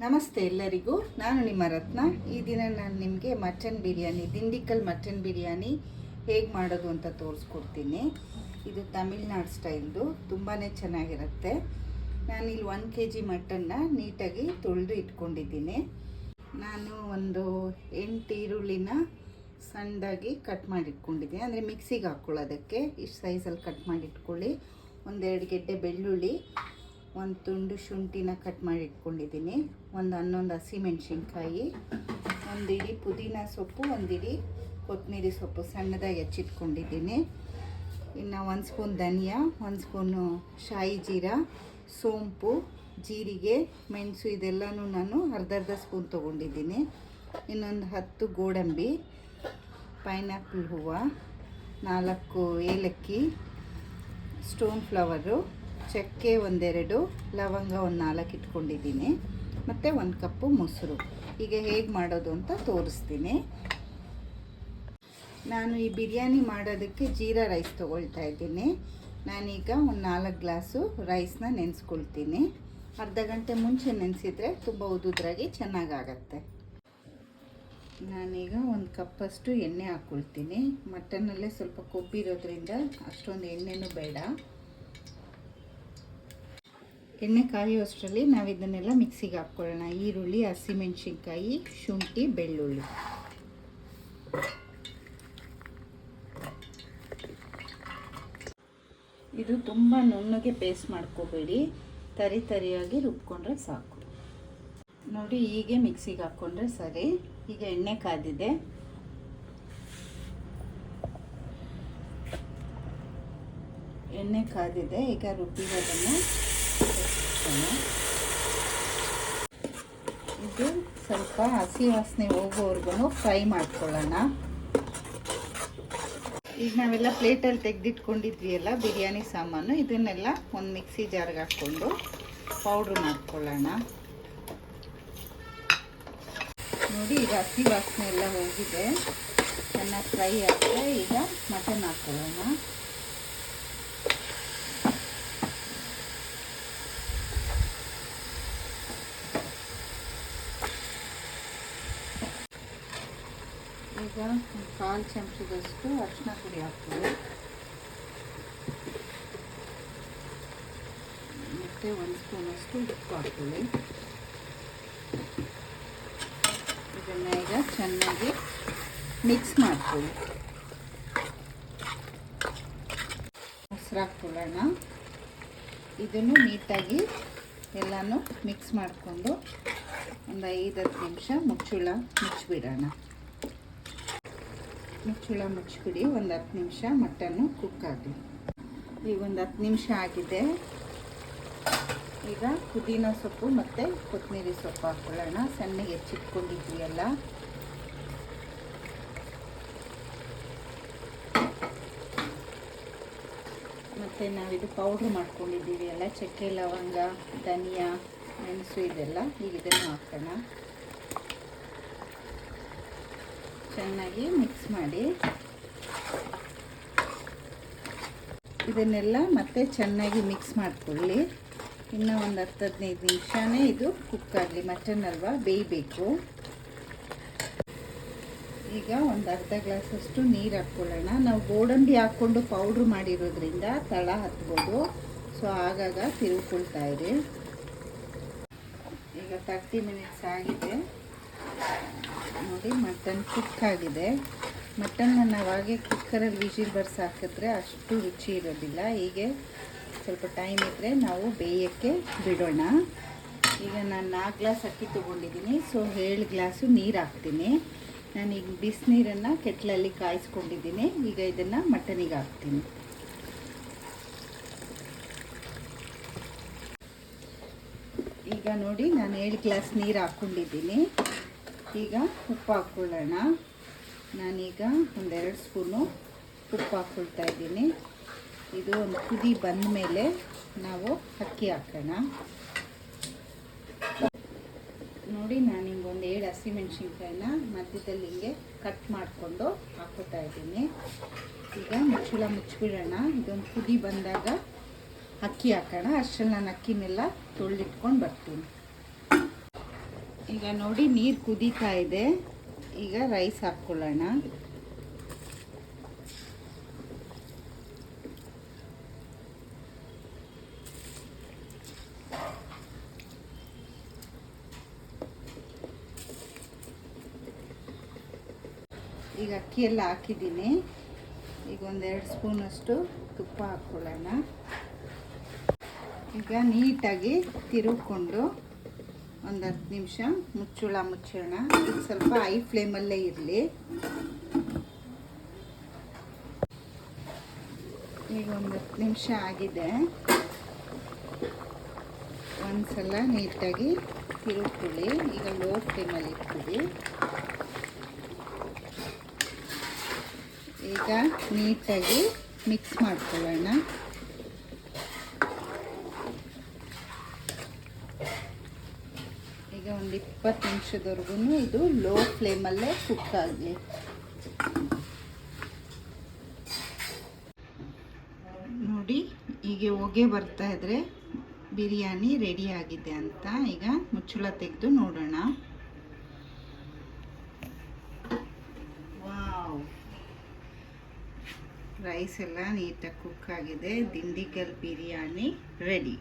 ನಮಸ್ತೆ ಎಲ್ಲರಿಗೂ, ನಾನು ನಿಮ್ಮ ರತ್ನ. ಈ ದಿನ ನಾನು ನಿಮಗೆ ಮಟನ್ ಬಿರಿಯಾನಿ, ದಿಂಡಿಕಲ್ ಮಟನ್ ಬಿರಿಯಾನಿ ಹೇಗೆ ಮಾಡೋದು ಅಂತ ತೋರಿಸ್ಕೊಡ್ತೀನಿ. ಇದು ತಮಿಳ್ನಾಡು ಸ್ಟೈಲ್ದು, ತುಂಬಾ ಚೆನ್ನಾಗಿರುತ್ತೆ. ನಾನಿಲ್ಲಿ 1 kg ಮಟನ್ನ ನೀಟಾಗಿ ತೊಳೆದು ಇಟ್ಕೊಂಡಿದ್ದೀನಿ. ನಾನು ಒಂದು 8 ಈರುಳ್ಳಿನ ಸಣ್ಣದಾಗಿ ಕಟ್ ಮಾಡಿ ಇಟ್ಕೊಂಡಿದ್ದೀನಿ, ಅಂದರೆ ಮಿಕ್ಸಿಗೆ ಹಾಕ್ಕೊಳ್ಳೋದಕ್ಕೆ ಇಷ್ಟು ಸೈಜಲ್ಲಿ ಕಟ್ ಮಾಡಿ ಇಟ್ಕೊಳ್ಳಿ. 1-2 ಗೆಡ್ಡೆ ಬೆಳ್ಳುಳ್ಳಿ, ಒಂದು ತುಂಡು ಶುಂಠಿನ ಕಟ್ ಮಾಡಿ ಇಟ್ಕೊಂಡಿದ್ದೀನಿ, ಒಂದು 11 ಹಸಿಮೆಣ್ಸಿನ್ಕಾಯಿ, ಒಂದು ಇಡೀ ಪುದೀನ ಸೊಪ್ಪು, ಒಂದು ಇಡೀ ಕೊತ್ತಂಬರಿ ಸೊಪ್ಪು ಸಣ್ಣದಾಗಿ ಹೆಚ್ಚಿಟ್ಕೊಂಡಿದ್ದೀನಿ. ಇನ್ನು 1 ಸ್ಪೂನ್ ಧನಿಯಾ, 1 ಸ್ಪೂನು ಶಾಯಿ ಜೀರಾ, ಸೋಂಪು, ಜೀರಿಗೆ, ಮೆಣಸು ಇದೆಲ್ಲನೂ ನಾನು ಅರ್ಧ ಸ್ಪೂನ್ ತೊಗೊಂಡಿದ್ದೀನಿ. ಇನ್ನೊಂದು 10 ಗೋಡಂಬಿ, ಪೈನಾಪಲ್ ಹೂವು, 4 ಏಲಕ್ಕಿ, ಸ್ಟೋನ್ ಫ್ಲವರು, ಚಕ್ಕೆ 1-2, ಲವಂಗ 1-4 ಇಟ್ಕೊಂಡಿದ್ದೀನಿ, ಮತ್ತು 1 ಕಪ್ಪು ಮೊಸರು. ಈಗ ಹೇಗೆ ಮಾಡೋದು ಅಂತ ತೋರಿಸ್ತೀನಿ. ನಾನು ಈ ಬಿರಿಯಾನಿ ಮಾಡೋದಕ್ಕೆ ಜೀರಾ ರೈಸ್ ತೊಗೊಳ್ತಾ ಇದ್ದೀನಿ. ನಾನೀಗ ಒಂದು 4 ಗ್ಲಾಸು ರೈಸ್ನ ನೆನೆಸ್ಕೊಳ್ತೀನಿ. ಅರ್ಧ ಗಂಟೆ ಮುಂಚೆ ನೆನೆಸಿದರೆ ತುಂಬ ಉದುದ್ರಾಗಿ ಚೆನ್ನಾಗಾಗತ್ತೆ. ನಾನೀಗ 1 ಕಪ್ಪಷ್ಟು ಎಣ್ಣೆ ಹಾಕ್ಕೊಳ್ತೀನಿ. ಮಟನ್ನಲ್ಲೇ ಸ್ವಲ್ಪ ಕೊಬ್ಬಿರೋದ್ರಿಂದ ಅಷ್ಟೊಂದು ಎಣ್ಣೆನೂ ಬೇಡ. ಎಣ್ಣೆ ಕಾಯುವಷ್ಟರಲ್ಲಿ ನಾವು ಇದನ್ನೆಲ್ಲ ಮಿಕ್ಸಿಗೆ ಹಾಕ್ಕೊಳ್ಳೋಣ. ಈರುಳ್ಳಿ, ಹಸಿಮೆಣ್ಸಿನ್ಕಾಯಿ, ಶುಂಠಿ, ಬೆಳ್ಳುಳ್ಳಿ. ಇದು ತುಂಬ ನುಣ್ಣಗೆ ಪೇಸ್ಟ್ ಮಾಡ್ಕೋಬೇಡಿ, ತರಿಯಾಗಿ ರುಬ್ಕೊಂಡ್ರೆ ಸಾಕು. ನೋಡಿ, ಹೀಗೆ ಮಿಕ್ಸಿಗೆ ಹಾಕ್ಕೊಂಡ್ರೆ ಸರಿ. ಈಗ ಎಣ್ಣೆ ಕಾದಿದೆ. ಈಗ ರುಬ್ಬಿರೋದನ್ನು ಇದು ಸ್ವಲ್ಪ ಹಸಿ ವಾಸನೆ ಹೋಗೋವರೆಗೂ ಫ್ರೈ ಮಾಡ್ಕೊಳ್ಳೋಣ. ಈಗ ನಾವೆಲ್ಲ ಪ್ಲೇಟಲ್ಲಿ ತೆಗೆದಿಟ್ಕೊಂಡಿದ್ವಿ ಅಲ್ಲ ಬಿರಿಯಾನಿ ಸಾಮಾನು, ಇದನ್ನೆಲ್ಲ ಒಂದು ಮಿಕ್ಸಿ ಜಾರ್ಗೆ ಹಾಕ್ಕೊಂಡು ಪೌಡ್ರ್ ಮಾಡ್ಕೊಳ್ಳೋಣ. ನೋಡಿ, ಈಗ ಹಸಿ ವಾಸನೆ ಎಲ್ಲ ಹೋಗಿದೆ, ಚೆನ್ನಾಗಿ ಫ್ರೈ ಆದರೆ ಈಗ ಮಟನ್ ಹಾಕ್ಕೊಳ್ಳೋಣ. ಈಗ 1/4 ಚಮಚದಷ್ಟು ಅರಿಶಿನ ಪುಡಿ ಹಾಕ್ತೀವಿ, ಮತ್ತು 1 ಸ್ಪೂನಷ್ಟು ಉಪ್ಪು ಹಾಕ್ತೀವಿ. ಇದನ್ನು ಈಗ ಚೆನ್ನಾಗಿ ಮಿಕ್ಸ್ ಮಾಡ್ತೀವಿ. ಮೊಸರು ಹಾಕ್ಕೊಳ್ಳೋಣ. ಇದನ್ನು ನೀಟಾಗಿ ಎಲ್ಲನೂ ಮಿಕ್ಸ್ ಮಾಡಿಕೊಂಡು ಒಂದು 5-10 ನಿಮಿಷ ಮುಚ್ಚಿಬಿಡೋಣ. ಮುಚ್ಚಿಬಿಡಿ. ಒಂದು 10 ನಿಮಿಷ ಮಟನ್ನು ಕುಕ್ ಆಗಲಿ. ಈಗ ಒಂದು 10 ನಿಮಿಷ ಆಗಿದೆ. ಈಗ ಪುದೀನ ಸೊಪ್ಪು ಮತ್ತು ಕೊತ್ತಂಬರಿ ಸೊಪ್ಪು ಹಾಕ್ಕೊಳ್ಳೋಣ. ಸಣ್ಣಗೆ ಹೆಚ್ಚಿಟ್ಕೊಂಡಿದ್ವಿ ಅಲ್ಲ, ಮತ್ತು ನಾವಿದು ಪೌಡ್ರ್ ಮಾಡ್ಕೊಂಡಿದ್ದೀವಿ ಅಲ್ಲ, ಚಕ್ಕೆ, ಲವಂಗ, ಧನಿಯಾ, ಮೆಣಸು ಇದೆಲ್ಲ, ಈಗ ಇದನ್ನು ಹಾಕೋಣ. ಚೆನ್ನಾಗಿ ಮಿಕ್ಸ್ ಮಾಡಿ ಇದನ್ನೆಲ್ಲ ಮತ್ತೆ ಚೆನ್ನಾಗಿ ಮಿಕ್ಸ್ ಮಾಡಿಕೊಳ್ಳಿ. ಇನ್ನೂ ಒಂದು 10-15 ನಿಮಿಷನೇ ಇದು ಕುಕ್ ಆಗಲಿ. ಮಟನ್ ಅಲ್ವಾ, ಬೇಯಬೇಕು. ಈಗ ಒಂದು ಅರ್ಧ ಗ್ಲಾಸಷ್ಟು ನೀರು ಹಾಕ್ಕೊಳ್ಳೋಣ. ನಾವು ಗೋಡಂಬಿ ಹಾಕ್ಕೊಂಡು ಪೌಡ್ರ್ ಮಾಡಿರೋದ್ರಿಂದ ತಳ ಹತ್ಬೋದು, ಸೊ ಆಗಾಗ ತಿರುಗಿಕೊಳ್ತಾ ಇರಿ. ಈಗ 30 ಮಿನಿಟ್ಸ್ ಆಗಿದೆ. ನೋಡಿ, ಮಟನ್ ಕುಕ್ ಆಗಿದೆ. ಮಟನ್ನ ನಾವು ಹಾಗೆ ಕುಕ್ಕರಲ್ಲಿ ವಿಜಿಲ್ ಬರ್ಸಿ ಹಾಕಿದ್ರೆ ಅಷ್ಟು ರುಚಿ ಇರೋದಿಲ್ಲ. ಹೀಗೆ ಸ್ವಲ್ಪ ಟೈಮ್ ಇದ್ದರೆ ನಾವು ಬೇಯೋಕ್ಕೆ ಬಿಡೋಣ. ಈಗ ನಾನು 4 ಗ್ಲಾಸ್ ಅಕ್ಕಿ ತೊಗೊಂಡಿದ್ದೀನಿ, ಸೊ 7 ಗ್ಲಾಸು ನೀರು ಹಾಕ್ತೀನಿ. ನಾನೀಗ ಬಿಸಿನೀರನ್ನು ಕೆಟ್ಲಲ್ಲಿ ಕಾಯಿಸ್ಕೊಂಡಿದ್ದೀನಿ. ಈಗ ಇದನ್ನು ಮಟನಿಗೆ ಹಾಕ್ತೀನಿ. ಈಗ ನೋಡಿ, ನಾನು 7 ಗ್ಲಾಸ್ ನೀರು ಹಾಕ್ಕೊಂಡಿದ್ದೀನಿ. ಈಗ ಉಪ್ಪು ಹಾಕ್ಕೊಳ್ಳೋಣ. ನಾನೀಗ 1-2 ಸ್ಪೂನು ಉಪ್ಪು ಹಾಕ್ಕೊಳ್ತಾ ಇದ್ದೀನಿ. ಇದು ಒಂದು ಕುದಿ ಬಂದ ಮೇಲೆ ನಾವು ಅಕ್ಕಿ ಹಾಕೋಣ. ನೋಡಿ, ನಾನು ಹಿಂಗೆ ಒಂದು 7 ಹಸಿಮೆಣ್ಸಿನ್ಕಾಯಿನ ಮಧ್ಯದಲ್ಲಿ ಹಿಂಗೆ ಕಟ್ ಮಾಡಿಕೊಂಡು ಹಾಕೋತಾ ಇದ್ದೀನಿ. ಈಗ ಮುಚ್ಚಿಬಿಡೋಣ. ಇದೊಂದು ಕುದಿ ಬಂದಾಗ ಅಕ್ಕಿ ಹಾಕೋಣ. ಅಷ್ಟರಲ್ಲಿ ನಾನು ಅಕ್ಕಿನೆಲ್ಲ ತೊಳೆದಿಟ್ಕೊಂಡು ಬರ್ತೀನಿ. ಈಗ ನೋಡಿ ನೀರು ಕುದೀತಾ ಇದೆ. ಈಗ ರೈಸ್ ಹಾಕ್ಕೊಳ್ಳೋಣ. ಈಗ ಅಕ್ಕಿ ಎಲ್ಲ ಹಾಕಿದ್ದೀನಿ. ಈಗ ಒಂದೆರಡು ಸ್ಪೂನಷ್ಟು ತುಪ್ಪ ಹಾಕ್ಕೊಳ್ಳೋಣ. ಈಗ ನೀಟಾಗಿ ತಿರುಗಿಕೊಂಡು ಒಂದು 10 ನಿಮಿಷ ಮುಚ್ಚೋಣ. ಇದು ಸ್ವಲ್ಪ ಹೈ ಫ್ಲೇಮಲ್ಲೇ ಇರಲಿ. ಈಗ ಒಂದು 10 ನಿಮಿಷ ಆಗಿದೆ. ಒಂದ್ಸಲ ನೀಟಾಗಿ ತಿರುಗ್ಕೊಳ್ಳಿ. ಈಗ ಲೋ ಫ್ಲೇಮಲ್ಲಿ ಇರ್ತೀವಿ. ಈಗ ನೀಟಾಗಿ ಮಿಕ್ಸ್ ಮಾಡ್ಕೊಳ್ಳೋಣ. ಈಗ ಒಂದು 20 ನಿಮಿಷದವರೆಗೂ ಇದು ಲೋ ಫ್ಲೇಮಲ್ಲೇ ಕುಕ್ ಆಗಲಿ. ನೋಡಿ ಹೀಗೆ ಹೊಗೆ ಬರ್ತಾ ಇದ್ರೆ ಬಿರಿಯಾನಿ ರೆಡಿ ಆಗಿದೆ ಅಂತ. ಈಗ ಮುಚ್ಚಳ ತೆಗೆದು ನೋಡೋಣ. ವಾವ್, ರೈಸ್ ಎಲ್ಲ ನೀಟಾಗಿ ಕುಕ್ ಆಗಿದೆ. ದಿಂಡಿಗಲ್ ಬಿರಿಯಾನಿ ರೆಡಿ.